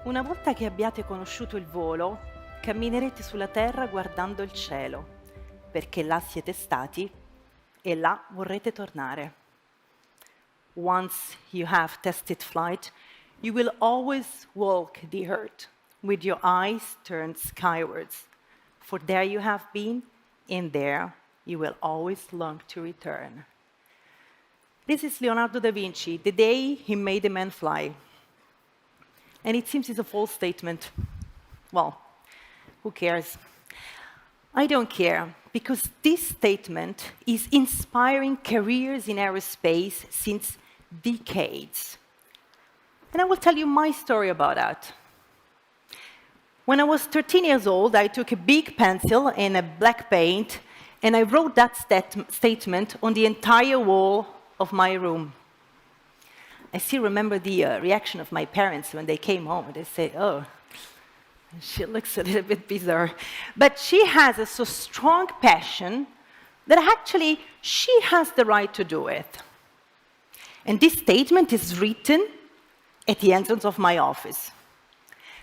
Una volta che abbiate conosciuto il volo, camminerete sulla terra guardando il cielo, perché là siete stati e là vorrete tornare. Once you have tested flight, you will always walk the earth with your eyes turned skywards, for there you have been, and there you will always long to return. This is Leonardo da Vinci, the day he made a man fly. And it seems it's a false statement. Well, who cares? I don't care, because this statement is inspiring careers in aerospace since decades. And I will tell you my story about that. When I was 13 years old, I took a big pencil and a black paint, and I wrote that statement on the entire wall of my room. I still remember the reaction of my parents when they came home. They said, "Oh, she looks a little bit bizarre." But she has a so strong passion that actually she has the right to do it. And this statement is written at the entrance of my office.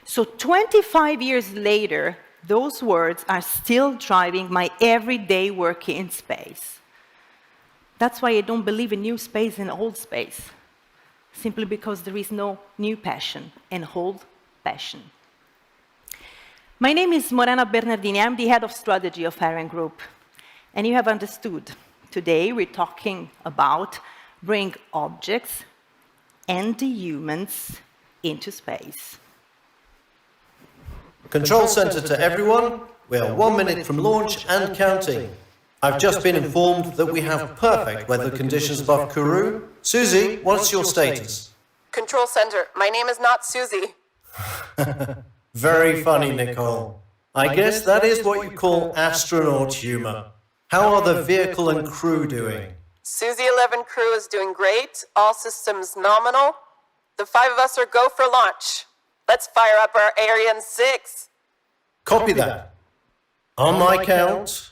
So 25 years later, those words are still driving my everyday work in space. That's why I don't believe in new space and old space, simply because there is no new passion and old passion. My name is Morena BERNARDINI. I'm the head of strategy of ArianeGroup. And you have understood, today we're talking about bring objects and the humans into space. Control center to everyone. We are 1 minute from launch and counting. I've just been informed that we have perfect weather conditions above Kourou. Susie, what's your status? Control center, my name is not Susie. Very funny, Nicole. I guess that is what you call astronaut humor. How are the vehicle and crew doing? Susie 11 crew is doing great, all systems nominal. The 5 of us are go for launch. Let's fire up our Ariane 6. Copy that. On my count.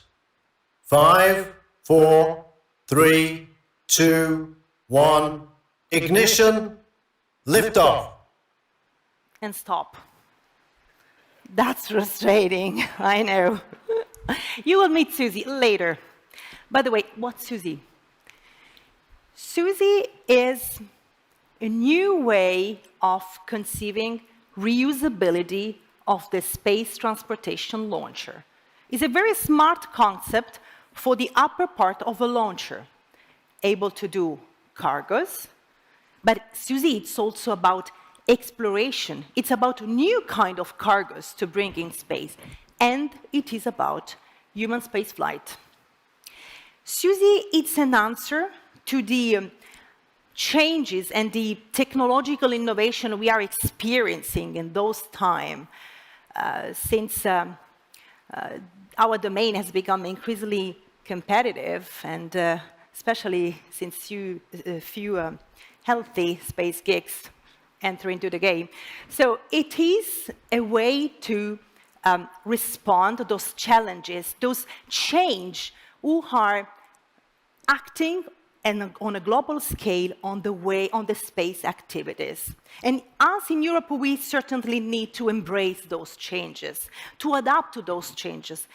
5, 4, 3, 2, 1. Ignition. Liftoff. And stop. That's frustrating, I know. You will meet Susie later. By the way, what's Susie? Susie is a new way of conceiving reusability of the space transportation launcher. It's a very smart concept for the upper part of a launcher, able to do cargos, but Susie, it's also about exploration. It's about a new kind of cargos to bring in space, and it is about human space flight. Susie, it's an answer to the changes and the technological innovation we are experiencing in those times, since our domain has become increasingly competitive, and especially since few healthy space geeks enter into the game. So it is a way to respond to those challenges, those change who are acting and on a global scale on the space activities. And us in Europe, we certainly need to embrace those changes, to adapt to those changes,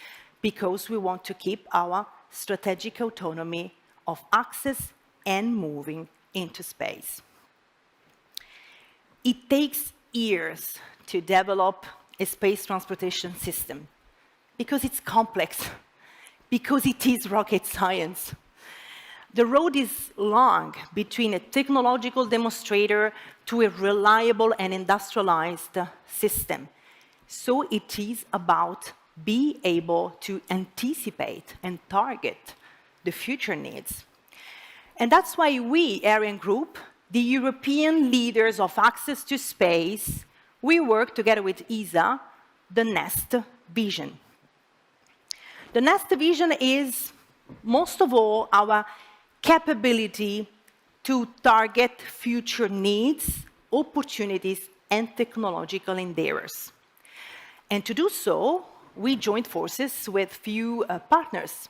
because we want to keep our strategic autonomy of access and moving into space. It takes years to develop a space transportation system, because it's complex, because it is rocket science. The road is long between a technological demonstrator to a reliable and industrialized system. So it is about being able to anticipate and target the future needs. And that's why we, ArianeGroup, the European leaders of access to space, we work together with ESA, the NEST vision. The NEST vision is, most of all, our capability to target future needs, opportunities, and technological endeavors. And to do so, we joined forces with few partners,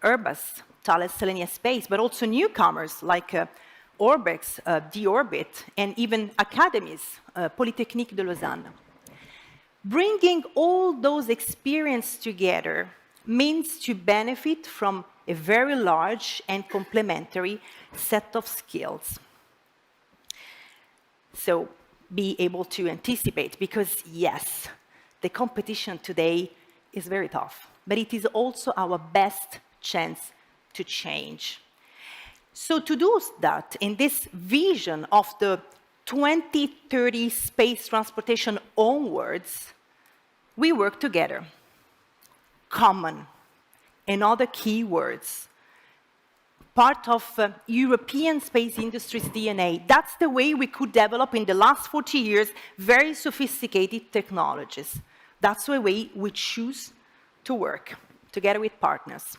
Airbus, Thales Alenia Space, but also newcomers like Orbex, D-Orbit, and even academies, Polytechnique de Lausanne. Bringing all those experiences together means to benefit from a very large and complementary set of skills. So be able to anticipate, because yes, the competition today is very tough, but it is also our best chance to change. So to do that, in this vision of the 2030 space transportation onwards, we work together. Common, and other key words. Part of European space industry's DNA. That's the way we could develop in the last 40 years very sophisticated technologies. That's the way we choose to work together with partners.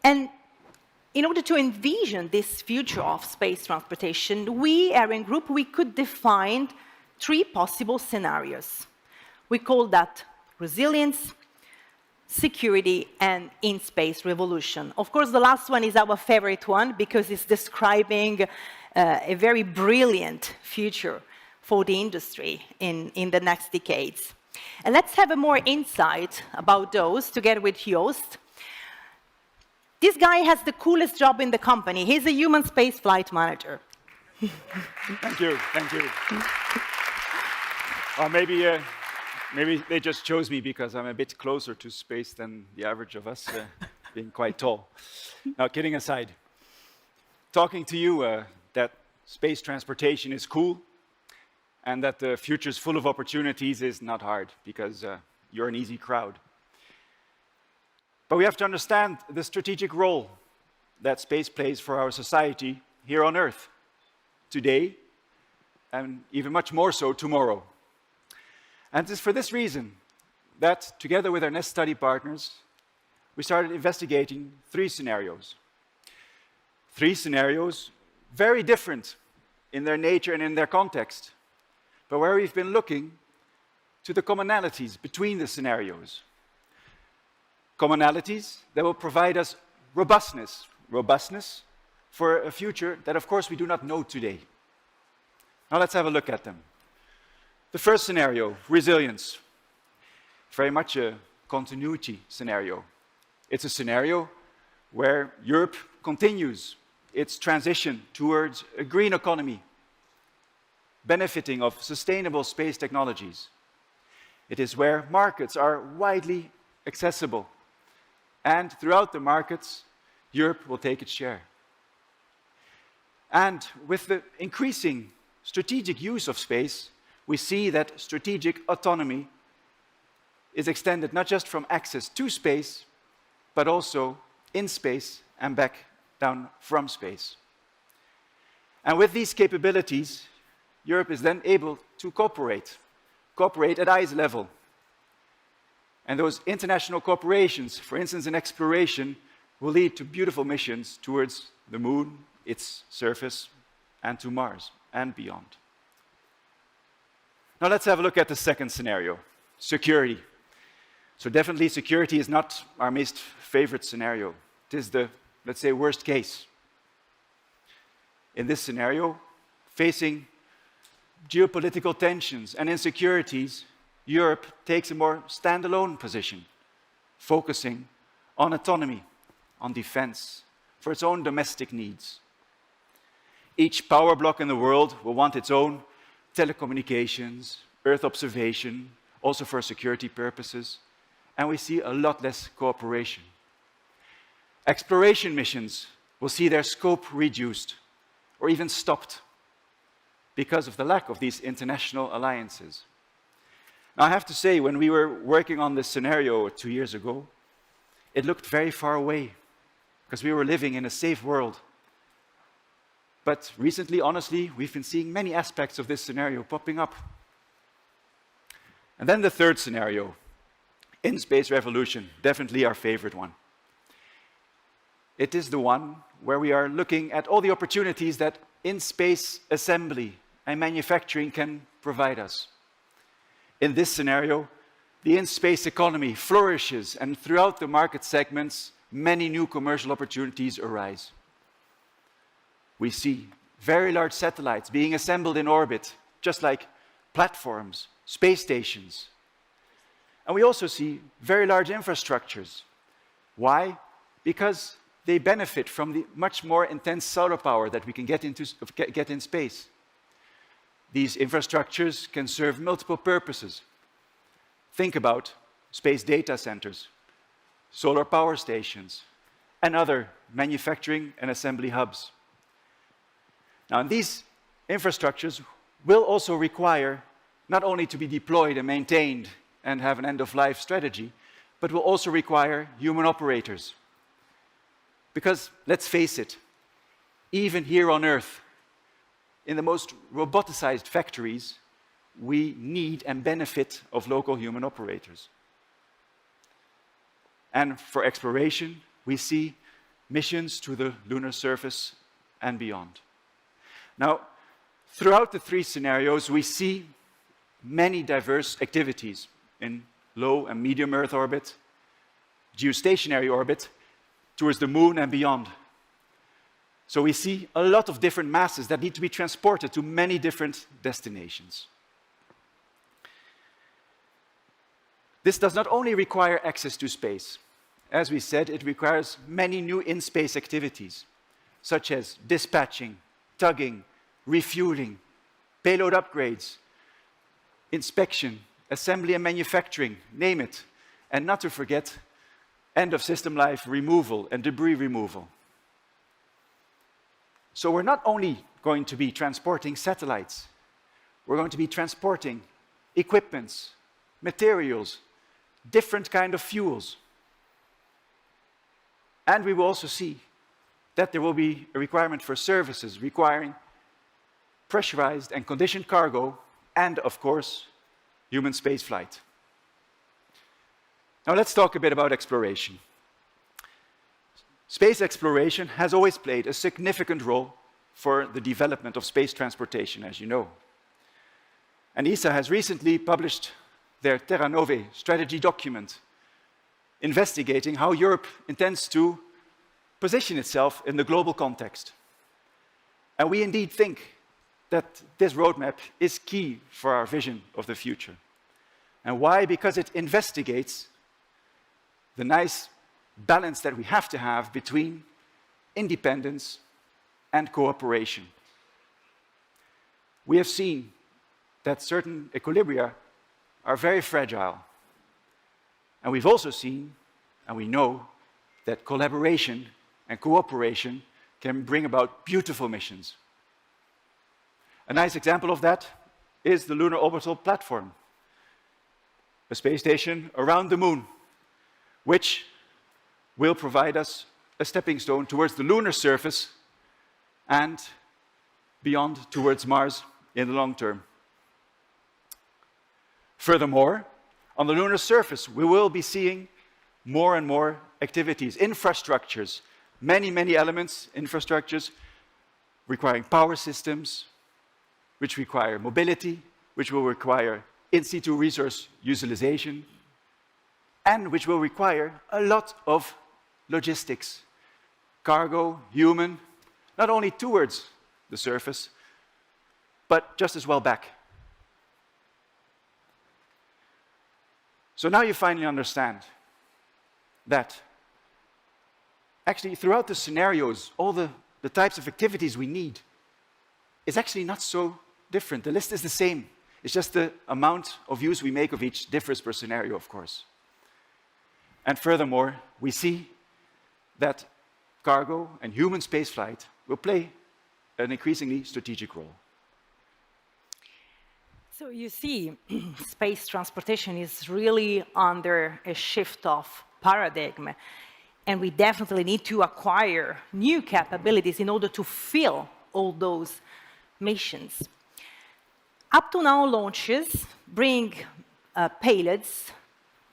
And in order to envision this future of space transportation, we, ArianeGroup, we could define 3 possible scenarios. We call that resilience, security, and in-space revolution. Of course, the last one is our favorite one because it's describing a very brilliant future for the industry in the next decades. And let's have a more insight about those together with Joost. This guy has the coolest job in the company. He's a human space flight manager. Thank you, thank you. Or maybe they just chose me because I'm a bit closer to space than the average of us, being quite tall. Now, kidding aside, talking to you that space transportation is cool and that the future is full of opportunities is not hard because you're an easy crowd. But we have to understand the strategic role that space plays for our society here on Earth, today, and even much more so tomorrow. And it's for this reason that, together with our Nest study partners, we started investigating 3 scenarios. 3 scenarios, very different in their nature and in their context, but where we've been looking to the commonalities between the scenarios. Commonalities that will provide us robustness for a future that, of course, we do not know today. Now let's have a look at them. The first scenario, resilience, very much a continuity scenario. It's a scenario where Europe continues its transition towards a green economy, benefiting of sustainable space technologies. It is where markets are widely accessible, and throughout the markets, Europe will take its share. And with the increasing strategic use of space, we see that strategic autonomy is extended not just from access to space, but also in space and back down from space. And with these capabilities, Europe is then able to cooperate at eyes level. And those international cooperations, for instance in exploration, will lead to beautiful missions towards the moon, its surface, and to Mars and beyond. Now let's have a look at the second scenario, security. So definitely security is not our most favorite scenario. It is the, let's say, worst case. In this scenario, facing geopolitical tensions and insecurities, Europe takes a more standalone position, focusing on autonomy, on defense, for its own domestic needs. Each power bloc in the world will want its own telecommunications, Earth observation, also for security purposes, and we see a lot less cooperation. Exploration missions will see their scope reduced or even stopped because of the lack of these international alliances. Now, I have to say, when we were working on this scenario 2 years ago, it looked very far away because we were living in a safe world. But recently, honestly, we've been seeing many aspects of this scenario popping up. And then the third scenario, in-space revolution, definitely our favorite one. It is the one where we are looking at all the opportunities that in-space assembly and manufacturing can provide us. In this scenario, the in-space economy flourishes, and throughout the market segments, many new commercial opportunities arise. We see very large satellites being assembled in orbit, just like platforms, space stations. And we also see very large infrastructures. Why? Because they benefit from the much more intense solar power that we can get in space. These infrastructures can serve multiple purposes. Think about space data centers, solar power stations, and other manufacturing and assembly hubs. Now, these infrastructures will also require not only to be deployed and maintained and have an end-of-life strategy, but will also require human operators. Because, let's face it, even here on Earth, in the most roboticized factories, we need and benefit of local human operators. And for exploration, we see missions to the lunar surface and beyond. Now, throughout the three scenarios, we see many diverse activities in low and medium Earth orbit, geostationary orbit, towards the moon and beyond. So we see a lot of different masses that need to be transported to many different destinations. This does not only require access to space. As we said, it requires many new in-space activities, such as dispatching, tugging, refueling, payload upgrades, inspection, assembly and manufacturing, name it, and not to forget, end-of-system life removal and debris removal. So we're not only going to be transporting satellites, we're going to be transporting equipments, materials, different kind of fuels. And we will also see that there will be a requirement for services requiring pressurized and conditioned cargo and, of course, human spaceflight. Now let's talk a bit about exploration. Space exploration has always played a significant role for the development of space transportation, as you know. And ESA has recently published their Terra Nove strategy document, investigating how Europe intends to position itself in the global context. And we indeed think that this roadmap is key for our vision of the future. And why? Because it investigates the nice balance that we have to have between independence and cooperation. We have seen that certain equilibria are very fragile. And we've also seen, and we know, that collaboration and cooperation can bring about beautiful missions. A nice example of that is the Lunar Orbital Platform, a space station around the moon, which will provide us a stepping stone towards the lunar surface and beyond towards Mars in the long term. Furthermore, on the lunar surface, we will be seeing more and more activities, infrastructures, many elements, infrastructures requiring power systems, which require mobility, which will require in-situ resource utilization, and which will require a lot of logistics, cargo, human, not only towards the surface, but just as well back. So now you finally understand that actually throughout the scenarios, all the types of activities we need is actually not so different. The list is the same. It's just the amount of use we make of each differs per scenario, of course. And furthermore, we see that cargo and human spaceflight will play an increasingly strategic role. So you see, space transportation is really under a shift of paradigm, and we definitely need to acquire new capabilities in order to fill all those missions. Up to now, launches bring payloads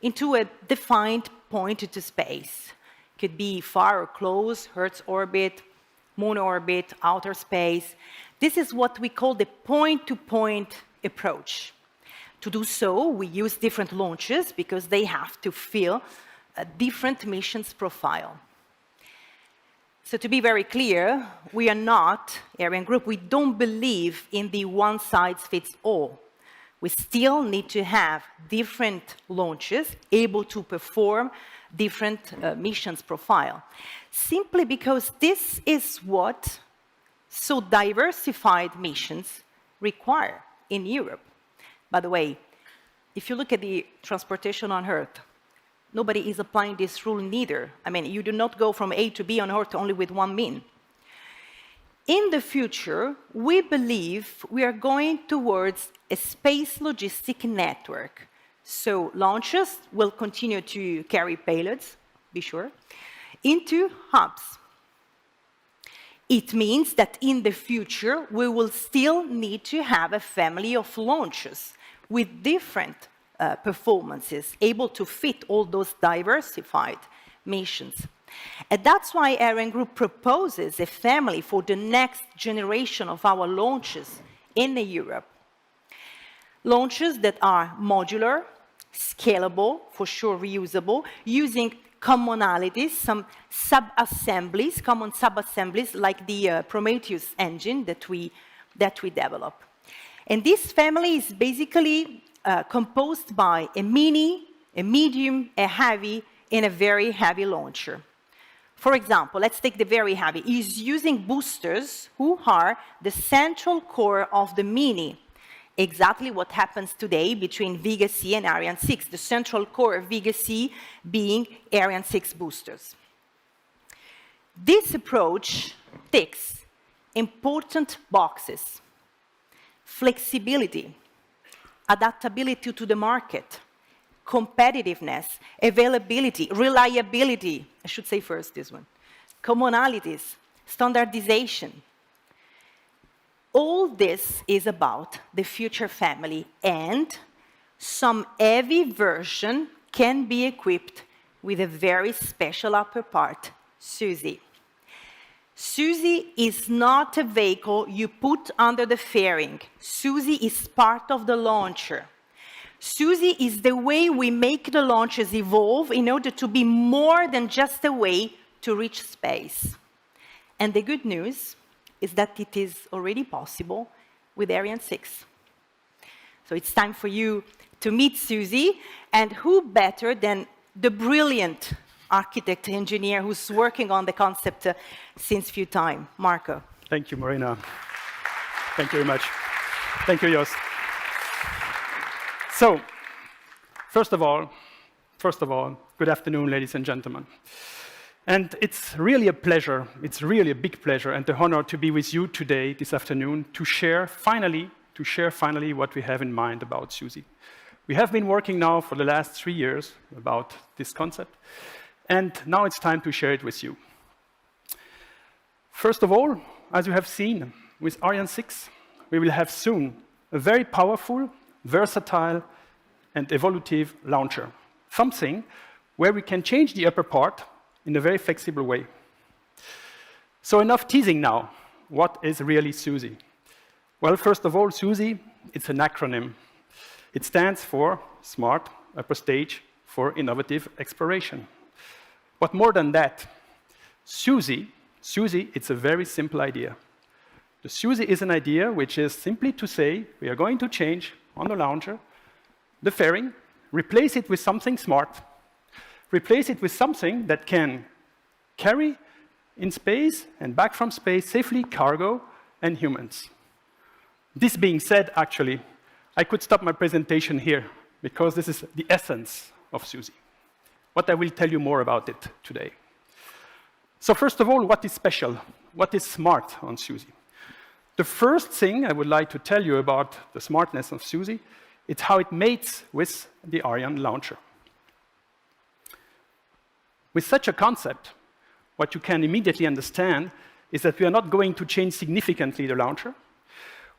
into a defined point into space. Could be far or close, Earth's orbit, moon orbit, outer space. This is what we call the point-to-point approach. To do so, we use different launches because they have to fill a different missions profile. So to be very clear, we are not, ArianeGroup, we don't believe in the one-size-fits-all. We still need to have different launches able to perform different missions profile, simply because this is what so diversified missions require in Europe. By the way, if you look at the transportation on Earth, nobody is applying this rule neither. I mean, you do not go from A to B on Earth only with one mean. In the future, we believe we are going towards a space logistic network. So launches will continue to carry payloads, be sure, into hubs. It means that in the future, we will still need to have a family of launches with different performances, able to fit all those diversified missions. And that's why ArianeGroup proposes a family for the next generation of our launches in Europe. Launches that are modular, scalable, for sure reusable, using commonalities, some sub-assemblies, common sub-assemblies like the Prometheus engine that we develop. And this family is basically composed by a mini, a medium, a heavy, and a very heavy launcher. For example, let's take the very heavy. It's using boosters who are the central core of the mini. Exactly what happens today between Vega C and Ariane 6, the central core of Vega C being Ariane 6 boosters. This approach ticks important boxes: flexibility, adaptability to the market, competitiveness, availability, reliability, I should say first this one, commonalities, standardization. All this is about the future family, and some heavy version can be equipped with a very special upper part, SUSIE. SUSIE is not a vehicle you put under the fairing. SUSIE is part of the launcher. SUSIE is the way we make the launches evolve in order to be more than just a way to reach space. And the good news is that it is already possible with Ariane 6. So it's time for you to meet SUSIE, and who better than the brilliant architect engineer who's working on the concept since few time, Marco. Thank you, Morena. Thank you very much. Thank you, Joost. So, first of all, good afternoon, ladies and gentlemen. And it's really a pleasure, it's really a big pleasure and an honor to be with you today, this afternoon, to share finally what we have in mind about SUSIE. We have been working now for the last 3 years about this concept, and now it's time to share it with you. First of all, as you have seen, with Ariane 6, we will have soon a very powerful, versatile, and evolutive launcher. Something where we can change the upper part in a very flexible way. So enough teasing now. What is really SUSIE? Well, first of all, SUSIE, it's an acronym. It stands for Smart Upper Stage for Innovative Exploration. But more than that, SUSIE, it's a very simple idea. The SUSIE is an idea which is simply to say we are going to change on the launcher the fairing, replace it with something smart, replace it with something that can carry in space and back from space safely cargo and humans. This being said, actually, I could stop my presentation here because this is the essence of SUSIE. What I will tell you more about it today. So first of all, what is special? What is smart on SUSIE? The first thing I would like to tell you about the smartness of SUSIE is how it mates with the Ariane launcher. With such a concept, what you can immediately understand is that we are not going to change significantly the launcher.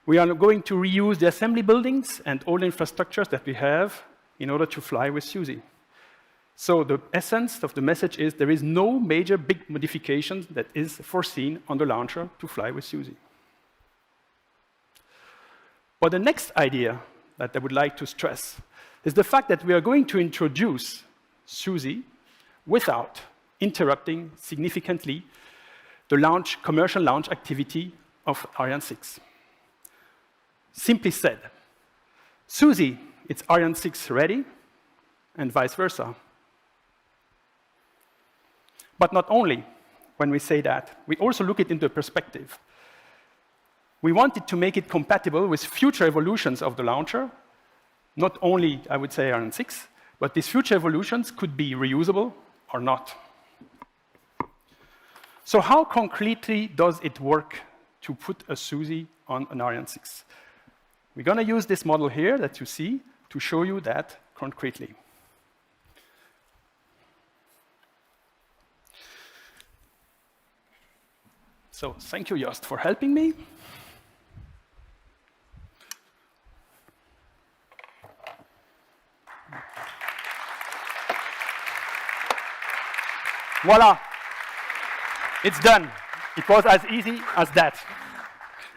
We are going to reuse the assembly buildings and all the infrastructures that we have in order to fly with SUSIE. So the essence of the message is there is no major big modification that is foreseen on the launcher to fly with SUSIE. But the next idea that I would like to stress is the fact that we are going to introduce SUSIE without interrupting significantly the commercial launch activity of Ariane 6. Simply said, SUSIE, it's Ariane 6 ready, and vice versa. But not only when we say that, we also look it into perspective. We wanted to make it compatible with future evolutions of the launcher, not only, I would say, Ariane 6, but these future evolutions could be reusable or not. So how concretely does it work to put a SUSIE on an Ariane 6? We're going to use this model here that you see to show you that concretely. So thank you, Joost, for helping me. Voila, it's done. It was as easy as that.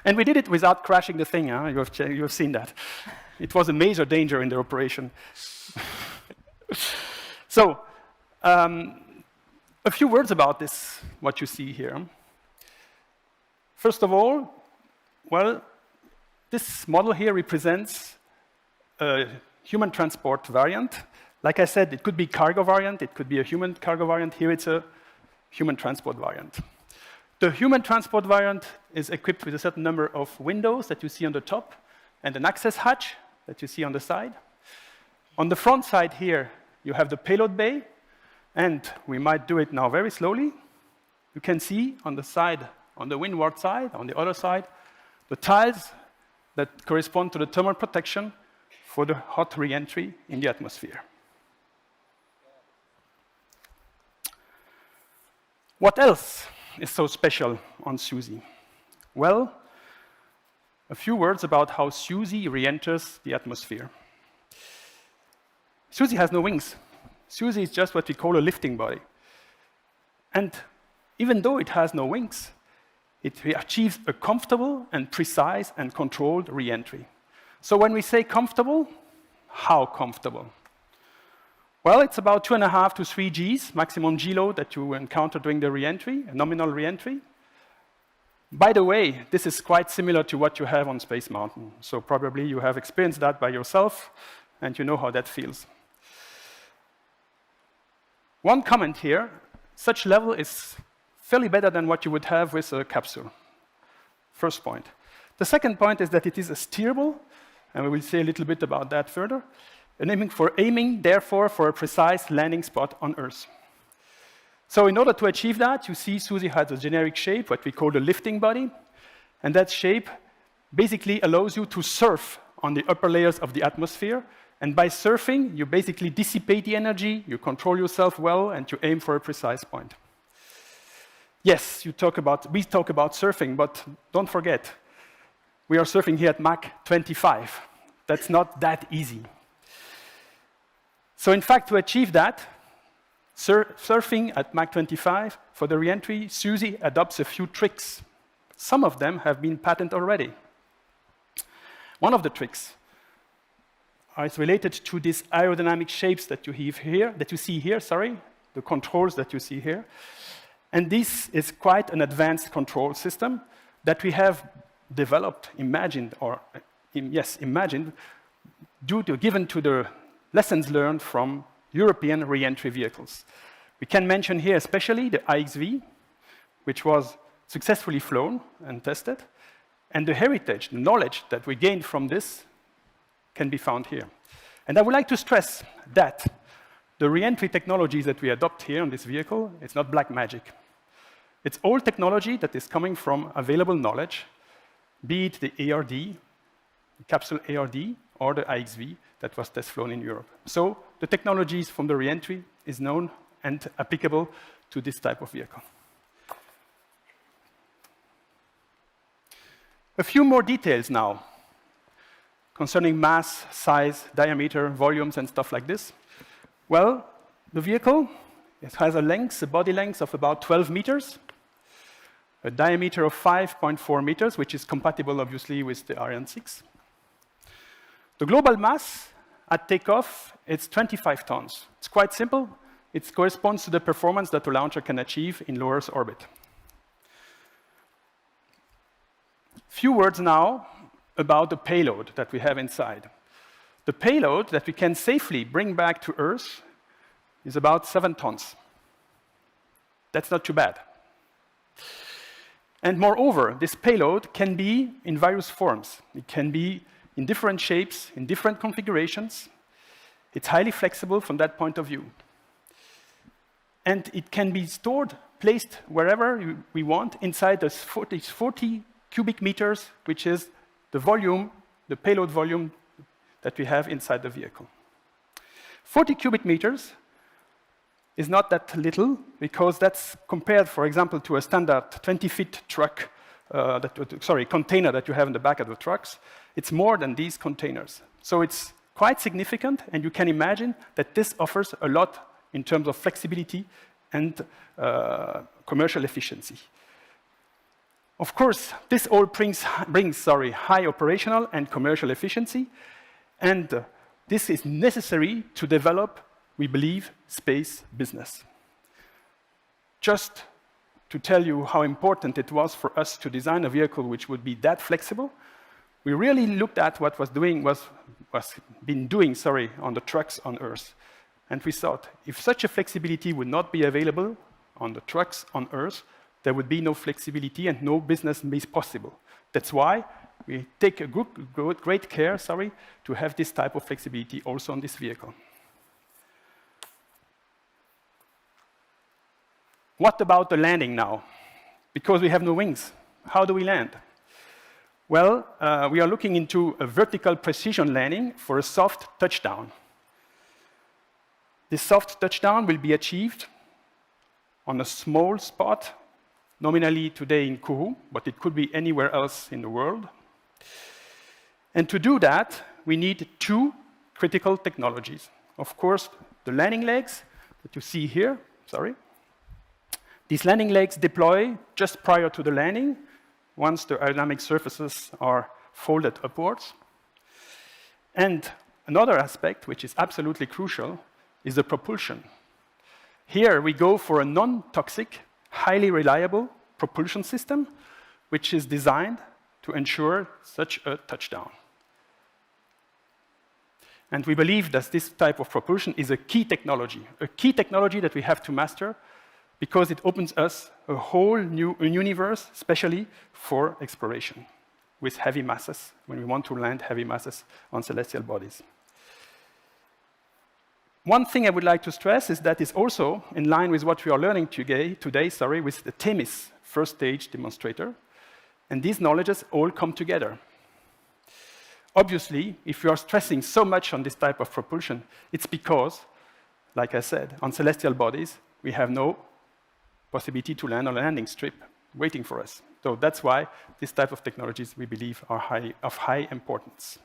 And we did it without crashing the thing. Huh? You have seen that. It was a major danger in the operation. So, a few words about this, what you see here. First of all, well, this model here represents a human transport variant. Like I said, it could be cargo variant, it could be a human cargo variant. Here it's a human transport variant. The human transport variant is equipped with a certain number of windows that you see on the top and an access hatch that you see on the side. On the front side here, you have the payload bay, and we might do it now very slowly. You can see on the side, on the windward side, on the other side, the tiles that correspond to the thermal protection for the hot re-entry in the atmosphere. What else is so special on SUSIE? Well, a few words about how SUSIE re-enters the atmosphere. SUSIE has no wings. SUSIE is just what we call a lifting body. And even though it has no wings, it achieves a comfortable and precise and controlled re-entry. So when we say comfortable, how comfortable? Well, it's about 2.5 to 3 Gs, maximum G load that you encounter during the re-entry, a nominal re-entry. By the way, this is quite similar to what you have on Space Mountain. So probably you have experienced that by yourself, and you know how that feels. One comment here, such level is fairly better than what you would have with a capsule. First point. The second point is that it is steerable, and we will say a little bit about that further, and aiming, therefore, for a precise landing spot on Earth. So in order to achieve that, you see SUSIE has a generic shape, what we call the lifting body, and that shape basically allows you to surf on the upper layers of the atmosphere, and by surfing, you basically dissipate the energy, you control yourself well, and you aim for a precise point. Yes, we talk about surfing, but don't forget, we are surfing here at Mach 25. That's not that easy. So in fact, to achieve that, surfing at Mach 25, for the re-entry, SUSIE adopts a few tricks. Some of them have been patented already. One of the tricks is related to these aerodynamic shapes that you see here, the controls that you see here. And this is quite an advanced control system that we have developed, imagined, given to the lessons learned from European re-entry vehicles. We can mention here especially the IXV, which was successfully flown and tested, and the heritage, the knowledge that we gained from this can be found here. And I would like to stress that the re-entry technologies that we adopt here on this vehicle, it's not black magic. It's all technology that is coming from available knowledge, be it the ARD, the capsule ARD, or the IXV that was test flown in Europe. So the technologies from the re-entry is known and applicable to this type of vehicle. A few more details now concerning mass, size, diameter, volumes, and stuff like this. Well, the vehicle, it has a body length of about 12 meters, a diameter of 5.4 meters, which is compatible, obviously, with the Ariane 6. The global mass at takeoff, it's 25 tons. It's quite simple. It corresponds to the performance that the launcher can achieve in low Earth orbit. Few words now about the payload that we have inside. The payload that we can safely bring back to Earth is about 7 tons. That's not too bad. And moreover, this payload can be in various forms. It can be in different shapes, in different configurations. It's highly flexible from that point of view. And it can be stored, placed wherever we want inside those 40 cubic meters, which is the volume, the payload volume that we have inside the vehicle. 40 cubic meters is not that little, because that's compared, for example, to a standard 20-feet truck, container that you have in the back of the trucks. It's more than these containers. So it's quite significant, and you can imagine that this offers a lot in terms of flexibility and commercial efficiency. Of course, this all brings high operational and commercial efficiency, and this is necessary to develop, we believe, space business. Just to tell you how important it was for us to design a vehicle which would be that flexible, we really looked at what was been doing on the trucks on Earth. And we thought, if such a flexibility would not be available on the trucks on Earth, there would be no flexibility and no business possible. That's why we take great care to have this type of flexibility also on this vehicle. What about the landing now? Because we have no wings, how do we land? Well, we are looking into a vertical precision landing for a soft touchdown. This soft touchdown will be achieved on a small spot, nominally today in Kourou, but it could be anywhere else in the world. And to do that, we need 2 critical technologies. Of course, the landing legs that you see here, These landing legs deploy just prior to the landing, once the aerodynamic surfaces are folded upwards. And another aspect, which is absolutely crucial, is the propulsion. Here we go for a non-toxic, highly reliable propulsion system, which is designed to ensure such a touchdown. And we believe that this type of propulsion is a key technology that we have to master, because it opens us a whole new universe, especially for exploration with heavy masses, when we want to land heavy masses on celestial bodies. One thing I would like to stress is that it's also in line with what we are learning today with the THEMIS first stage demonstrator, and these knowledges all come together. Obviously, if you are stressing so much on this type of propulsion, it's because, like I said, on celestial bodies, we have no possibility to land on a landing strip waiting for us. So that's why this type of technologies, we believe, are of high importance.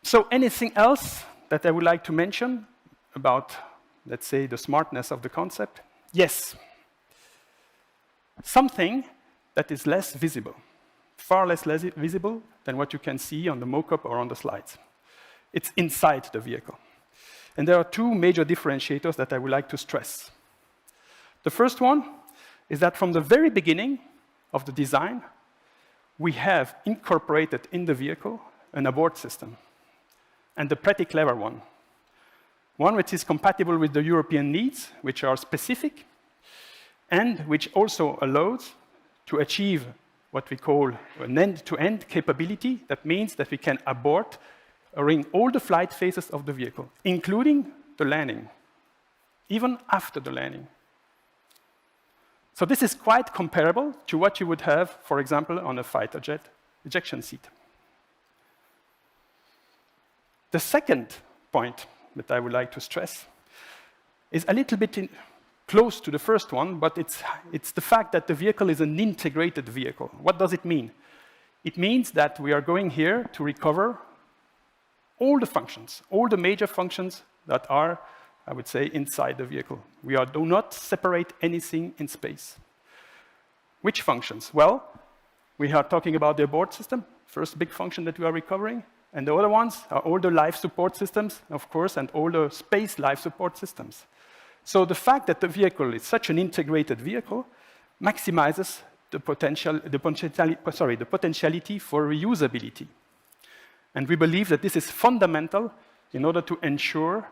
So anything else that I would like to mention about, let's say, the smartness of the concept? Yes. Something that is less visible, far less visible than what you can see on the mock-up or on the slides. It's inside the vehicle. And there are 2 major differentiators that I would like to stress. The first one is that from the very beginning of the design, we have incorporated in the vehicle an abort system, and a pretty clever one. One which is compatible with the European needs, which are specific, and which also allows to achieve what we call an end-to-end capability. That means that we can abort during all the flight phases of the vehicle, including the landing, even after the landing. So this is quite comparable to what you would have, for example, on a fighter jet ejection seat. The second point that I would like to stress is a little bit close to the first one, but it's the fact that the vehicle is an integrated vehicle. What does it mean? It means that we are going here to recover all the functions, all the major functions that are, I would say, inside the vehicle. We do not separate anything in space. Which functions? Well, we are talking about the abort system, first big function that we are recovering, and the other ones are all the life support systems, of course, and all the space life support systems. So the fact that the vehicle is such an integrated vehicle maximizes the potentiality for reusability. And we believe that this is fundamental in order to ensure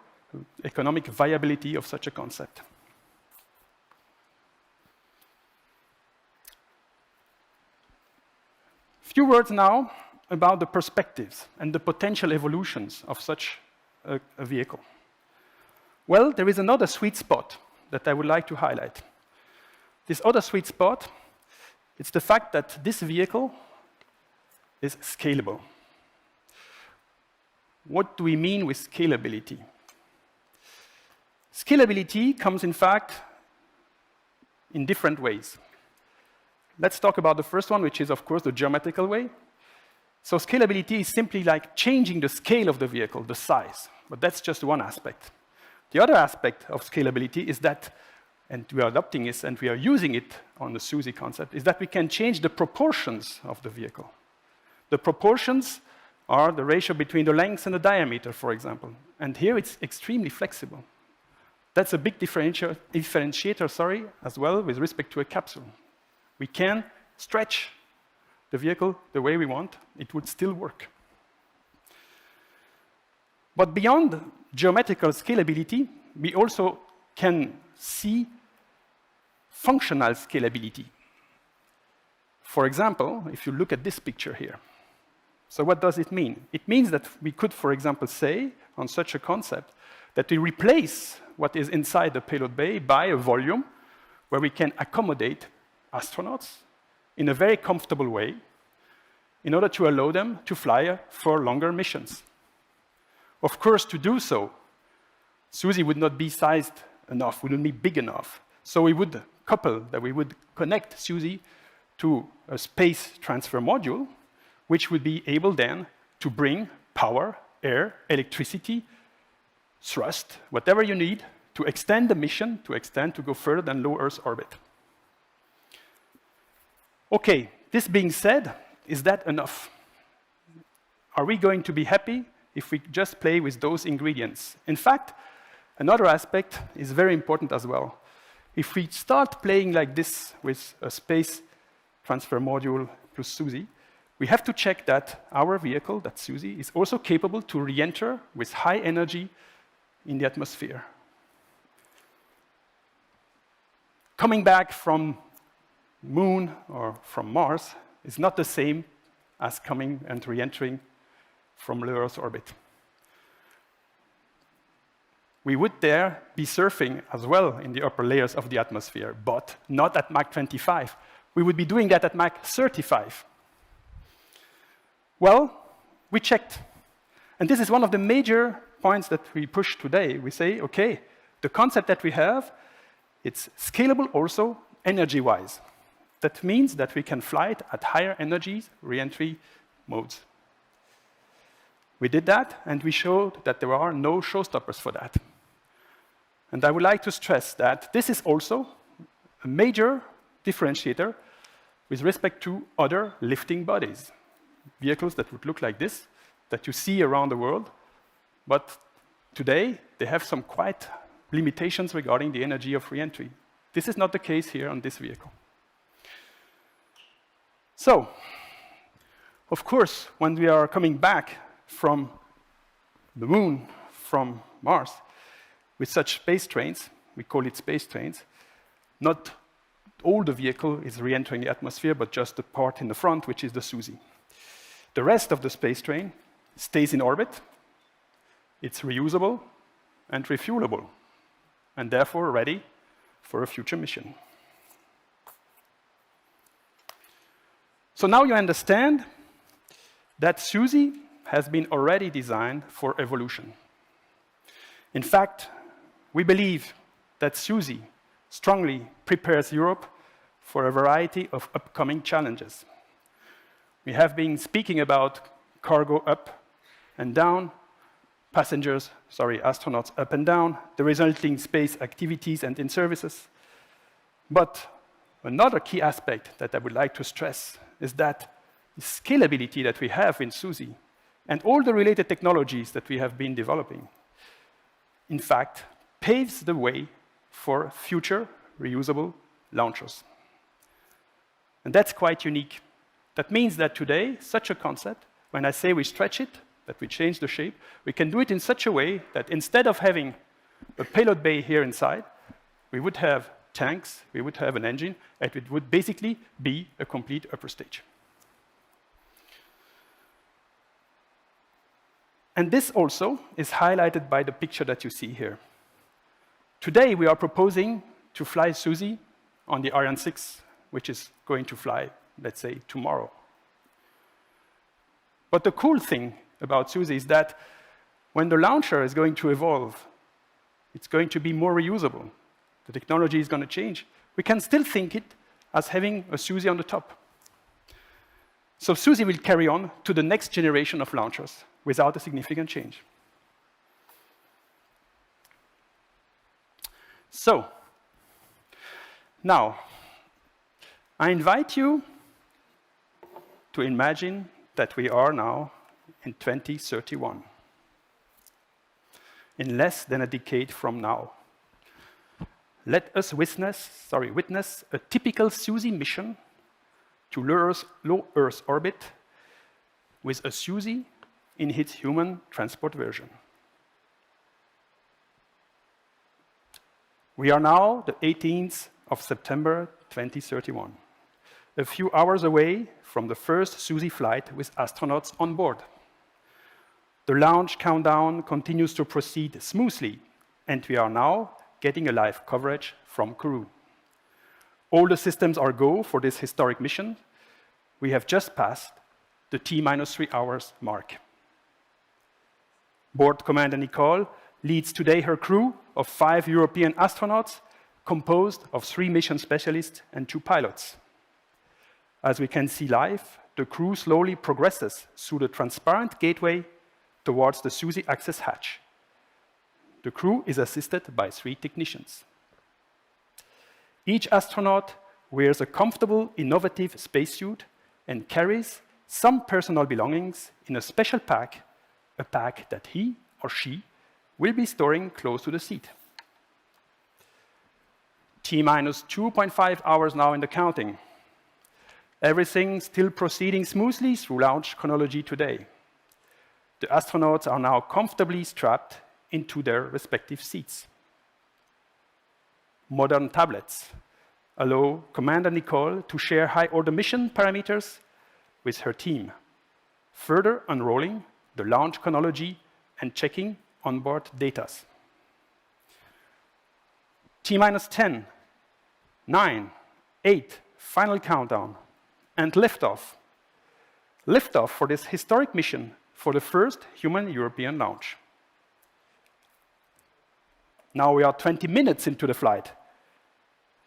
economic viability of such a concept. Few words now about the perspectives and the potential evolutions of such a vehicle. Well, there is another sweet spot that I would like to highlight. This other sweet spot, it's the fact that this vehicle is scalable. What do we mean with scalability? Scalability comes, in fact, in different ways. Let's talk about the first one, which is, of course, the geometrical way. So scalability is simply like changing the scale of the vehicle, the size. But that's just one aspect. The other aspect of scalability is that, and we are adopting this and we are using it on the SUSIE concept, is that we can change the proportions of the vehicle. The proportions are the ratio between the length and the diameter, for example. And here it's extremely flexible. That's a big differentiator, as well with respect to a capsule. We can stretch the vehicle the way we want. It would still work. But beyond geometrical scalability, we also can see functional scalability. For example, if you look at this picture here. So what does it mean? It means that we could, for example, say on such a concept that we replace what is inside the payload bay by a volume where we can accommodate astronauts in a very comfortable way in order to allow them to fly for longer missions. Of course, to do so, SUSIE would not be sized enough, wouldn't be big enough. So we would connect SUSIE to a space transfer module, which would be able then to bring power, air, electricity, thrust, whatever you need to extend the mission, to go further than low Earth orbit. Okay, this being said, is that enough? Are we going to be happy if we just play with those ingredients? In fact, another aspect is very important as well. If we start playing like this with a space transfer module plus SUSIE, we have to check that our vehicle, that SUSIE, is also capable to re-enter with high energy in the atmosphere. Coming back from Moon or from Mars is not the same as coming and re-entering from low Earth orbit. We would there be surfing as well in the upper layers of the atmosphere, but not at Mach 25. We would be doing that at Mach 35. Well, we checked. And this is one of the major points that we push today. We say, okay, the concept that we have, it's scalable also energy-wise. That means that we can fly it at higher energies, re-entry modes. We did that, and we showed that there are no showstoppers for that. And I would like to stress that this is also a major differentiator with respect to other lifting bodies. Vehicles that would look like this, that you see around the world, but today they have some quite limitations regarding the energy of re-entry. This is not the case here on this vehicle. So, of course, when we are coming back from the Moon, from Mars, with such space trains, we call it space trains, not all the vehicle is re-entering the atmosphere, but just the part in the front, which is the SUSIE. The rest of the space train stays in orbit, it's reusable and refuelable, and therefore ready for a future mission. So now you understand that SUSIE has been already designed for evolution. In fact, we believe that SUSIE strongly prepares Europe for a variety of upcoming challenges. We have been speaking about cargo up and down, astronauts up and down, the resulting space activities and in-services. But another key aspect that I would like to stress is that the scalability that we have in SUSIE and all the related technologies that we have been developing, in fact, paves the way for future reusable launchers. And that's quite unique. That means that today, such a concept, when I say we stretch it, that we change the shape, we can do it in such a way that instead of having a payload bay here inside, we would have tanks, we would have an engine, and it would basically be a complete upper stage. And this also is highlighted by the picture that you see here. Today, we are proposing to fly SUSIE on the Ariane 6, which is going to fly, let's say, tomorrow. But the cool thing about SUSIE is that when the launcher is going to evolve, it's going to be more reusable. The technology is going to change. We can still think it as having a SUSIE on the top. So SUSIE will carry on to the next generation of launchers without a significant change. So, now, I invite you to imagine that we are now in 2031, in less than a decade from now. Let us witness a typical SUSIE mission to low Earth orbit with a SUSIE in its human transport version. We are now the 18th of September 2031, a few hours away from the first SUSIE flight with astronauts on board. The launch countdown continues to proceed smoothly, and we are now getting a live coverage from Kourou. All the systems are go for this historic mission. We have just passed the T-3 hours mark. Board Commander Nicole leads today her crew of 5 European astronauts, composed of 3 mission specialists and 2 pilots. As we can see live, the crew slowly progresses through the transparent gateway towards the SUSIE access hatch. The crew is assisted by 3 technicians. Each astronaut wears a comfortable, innovative spacesuit and carries some personal belongings in a special pack, a pack that he or she will be storing close to the seat. T-minus 2.5 hours now in the counting. Everything still proceeding smoothly through launch chronology today. The astronauts are now comfortably strapped into their respective seats. Modern tablets allow Commander Nicole to share high-order mission parameters with her team, further unrolling the launch chronology and checking onboard data. T-minus 10, 9, 8, final countdown, and liftoff. Liftoff for this historic mission for the first human European launch. Now we are 20 minutes into the flight.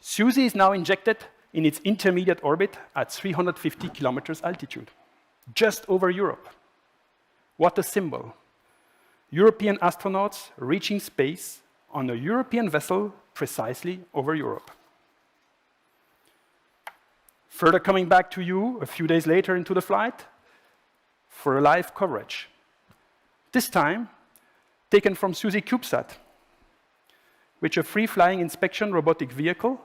SUSIE is now injected in its intermediate orbit at 350 kilometers altitude, just over Europe. What a symbol. European astronauts reaching space on a European vessel precisely over Europe. Further coming back to you a few days later into the flight for a live coverage. This time, taken from SUSIE CubeSat, which is a free-flying inspection robotic vehicle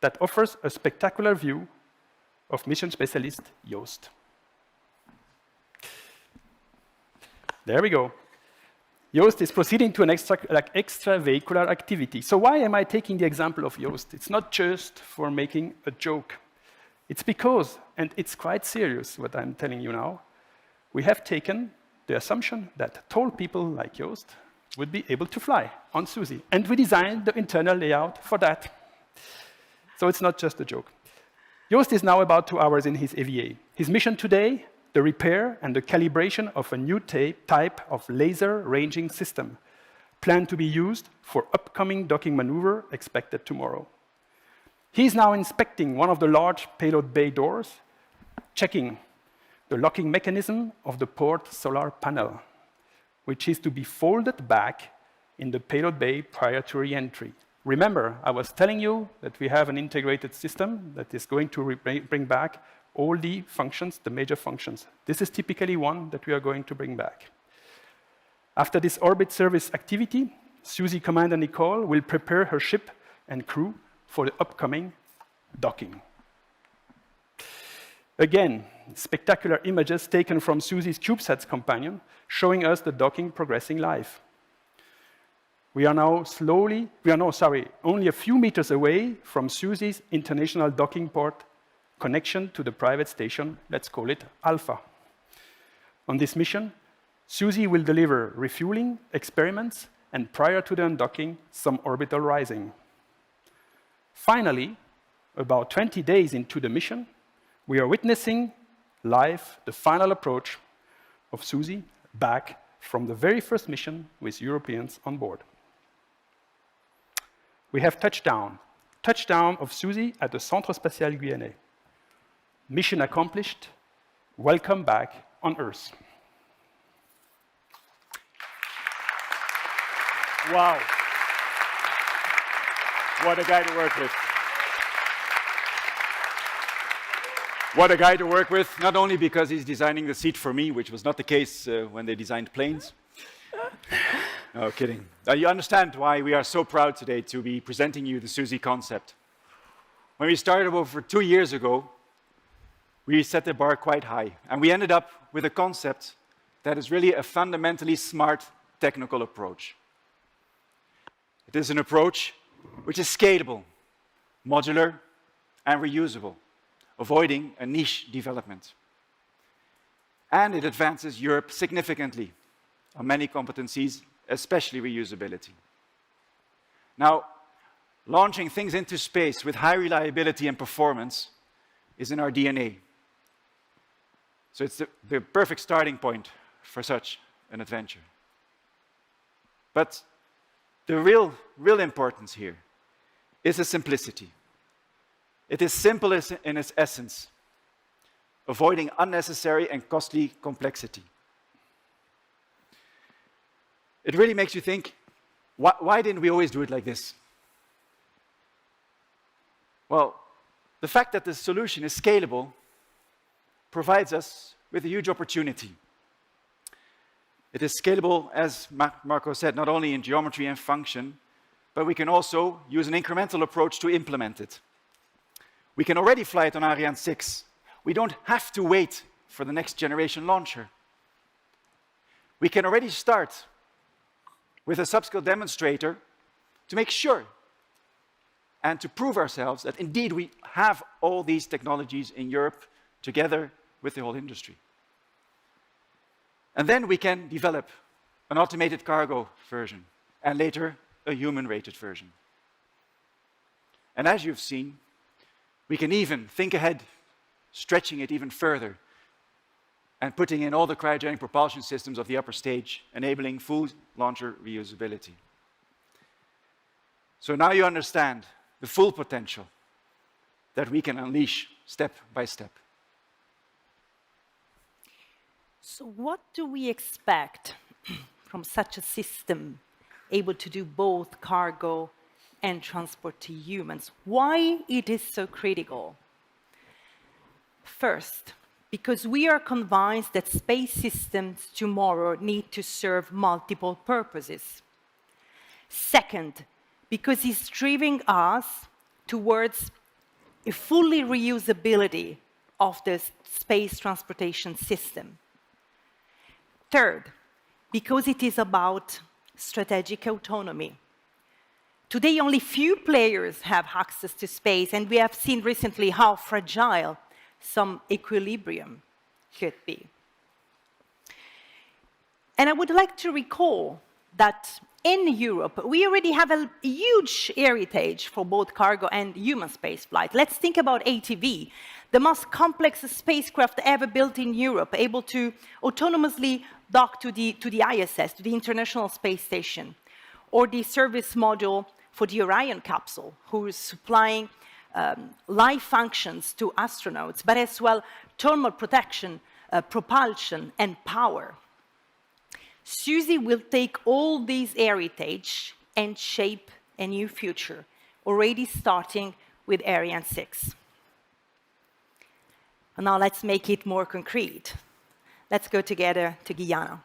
that offers a spectacular view of mission specialist Joost. There we go. Joost is proceeding to an extravehicular activity. So why am I taking the example of Joost? It's not just for making a joke. It's because, and it's quite serious what I'm telling you now, we have taken the assumption that tall people like Joost would be able to fly on SUSIE. And we designed the internal layout for that. So it's not just a joke. Joost is now about 2 hours in his EVA. His mission today, the repair and the calibration of a new type of laser ranging system, planned to be used for upcoming docking maneuver expected tomorrow. He's now inspecting one of the large payload bay doors, checking the locking mechanism of the port solar panel, which is to be folded back in the payload bay prior to re-entry. Remember, I was telling you that we have an integrated system that is going to bring back all the functions, the major functions. This is typically one that we are going to bring back. After this orbit service activity, SUSIE Commander Nicole will prepare her ship and crew for the upcoming docking. Again, spectacular images taken from SUSIE's CubeSats companion, showing us the docking progressing live. We are now only a few meters away from SUSIE's international docking port connection to the private station, let's call it Alpha. On this mission, SUSIE will deliver refueling experiments and prior to the undocking, some orbital rising. Finally, about 20 days into the mission, we are witnessing live the final approach of SUSIE back from the very first mission with Europeans on board. We have touchdown of SUSIE at the Centre Spatial Guyanais. Mission accomplished. Welcome back on Earth. Wow. What a guy to work with. What a guy to work with, not only because he's designing the seat for me, which was not the case when they designed planes. No, kidding. You understand why we are so proud today to be presenting you the SUSIE concept. When we started over 2 years ago, we set the bar quite high, and we ended up with a concept that is really a fundamentally smart technical approach. It is an approach which is scalable, modular, and reusable, avoiding a niche development. And it advances Europe significantly on many competencies, especially reusability. Now, launching things into space with high reliability and performance is in our DNA. So it's the perfect starting point for such an adventure. But the real importance here is the simplicity. It is simple in its essence, avoiding unnecessary and costly complexity. It really makes you think, why didn't we always do it like this? Well, the fact that the solution is scalable provides us with a huge opportunity. It is scalable, as Marco said, not only in geometry and function, but we can also use an incremental approach to implement it. We can already fly it on Ariane 6. We don't have to wait for the next generation launcher. We can already start with a subscale demonstrator to make sure and to prove ourselves that indeed we have all these technologies in Europe together with the whole industry. And then we can develop an automated cargo version and later a human-rated version. And as you've seen, we can even think ahead, stretching it even further and putting in all the cryogenic propulsion systems of the upper stage, enabling full launcher reusability. So now you understand the full potential that we can unleash step by step. So what do we expect from such a system able to do both cargo and transport to humans? Why it is so critical? First, because we are convinced that space systems tomorrow need to serve multiple purposes. Second, because it's driving us towards a fully reusability of the space transportation system. Third, because it is about strategic autonomy. Today, only few players have access to space, and we have seen recently how fragile some equilibrium could be. And I would like to recall that in Europe, we already have a huge heritage for both cargo and human spaceflight. Let's think about ATV, the most complex spacecraft ever built in Europe, able to autonomously dock to the ISS, to the International Space Station, or the service module for the Orion capsule, who is supplying life functions to astronauts, but as well thermal protection, propulsion, and power. SUSIE will take all these heritage and shape a new future, already starting with Ariane 6. And now let's make it more concrete. Let's go together to Guyana.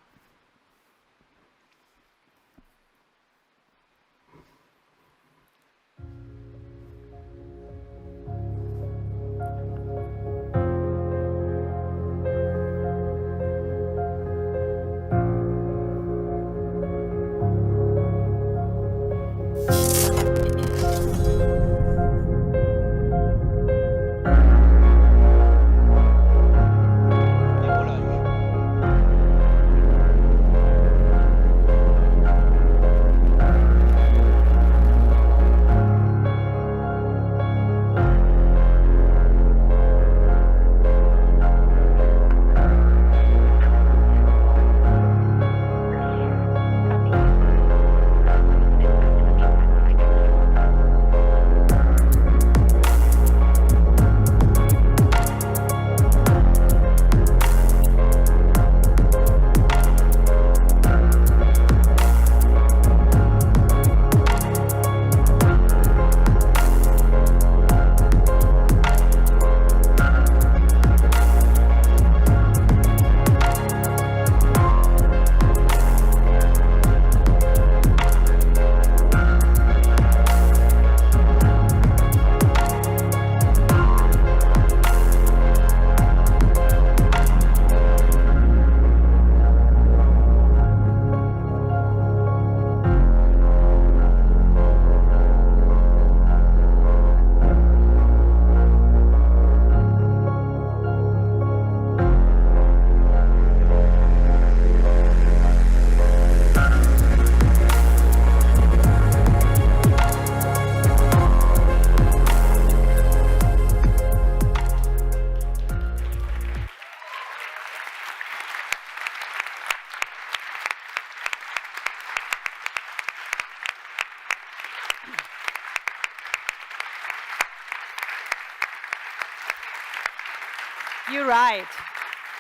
You're right.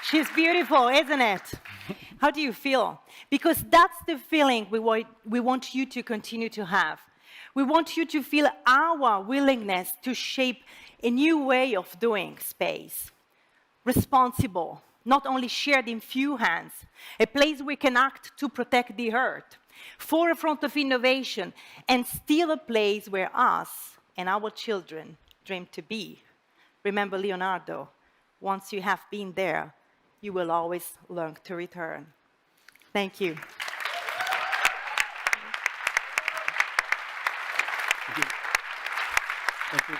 She's beautiful, isn't it? How do you feel? Because that's the feeling we want you to continue to have. We want you to feel our willingness to shape a new way of doing space. Responsible, not only shared in few hands, a place we can act to protect the earth, forefront of innovation, and still a place where us and our children dream to be. Remember Leonardo, once you have been there, you will always learn to return. Thank you. Thank you.